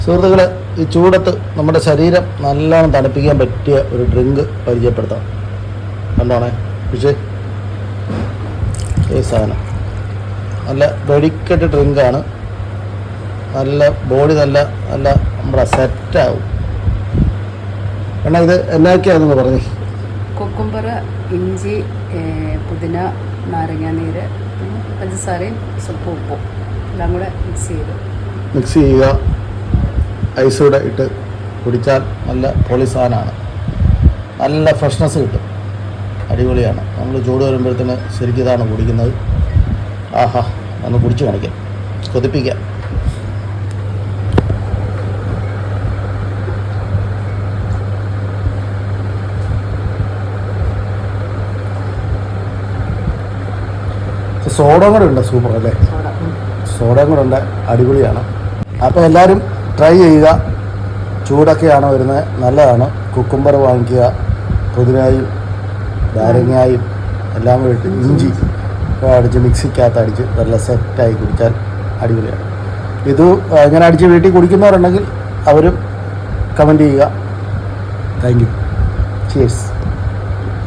സുഹൃത്തുക്കളെ, ഈ ചൂടത്ത് നമ്മുടെ ശരീരം നല്ലോണം തണുപ്പിക്കാൻ പറ്റിയ ഒരു ഡ്രിങ്ക് പരിചയപ്പെടുത്താം. കണ്ടോണേ, പക്ഷേ ഈ സാധനം നല്ല വെടിക്കെട്ട് ഡ്രിങ്കാണ്. നല്ല ബോഡി നല്ല നല്ല നമ്മുടെ സെറ്റാവും. കാരണം ഇത് എന്നൊക്കെയാണെന്ന് പറഞ്ഞു. കുക്കുംബർ, ഇഞ്ചി, പുതിന, നാരങ്ങാനീര്, പഞ്ചസാരയും സ്വല്പം ഉപ്പും എല്ലാം കൂടെ മിക്സ് ചെയ്യുക. ഐസൂടെ ഇട്ട് കുടിച്ചാൽ നല്ല പൊളി സാധനമാണ്. നല്ല ഫ്രഷ്നെസ് കിട്ടും. അടിപൊളിയാണ്. നമ്മൾ ചൂട് വരുമ്പോഴത്തേന് ശരിക്കും ഇതാണ് കുടിക്കുന്നത്. ആഹാ, ഒന്ന് കുടിച്ച് കാണിക്കാം, കൊതിപ്പിക്കാം. സോഡയും കൂടെ ഉണ്ട്. സൂപ്പർ അല്ലേ? സോഡയും കൂടെ ഉണ്ട്, അടിപൊളിയാണ്. അപ്പോൾ എല്ലാവരും ട്രൈ ചെയ്യുക. ചൂടൊക്കെയാണ് വരുന്നത്, നല്ലതാണ്. കുക്കുംബർ വാങ്ങിക്കുക, പുതിനയും നാരങ്ങയും എല്ലാം കൂടി ഇട്ട് ഇഞ്ചി അടിച്ച് മിക്സിക്കകത്ത് അടിച്ച് നല്ല സെറ്റായി കുടിച്ചാൽ അടിപൊളിയാണ്. ഇത് ഇങ്ങനെ അടിച്ച് വീട്ടിൽ കുടിക്കുന്നവരുണ്ടെങ്കിൽ അവരും കമൻറ്റ് ചെയ്യുക. Thank you. ചിയേഴ്സ്.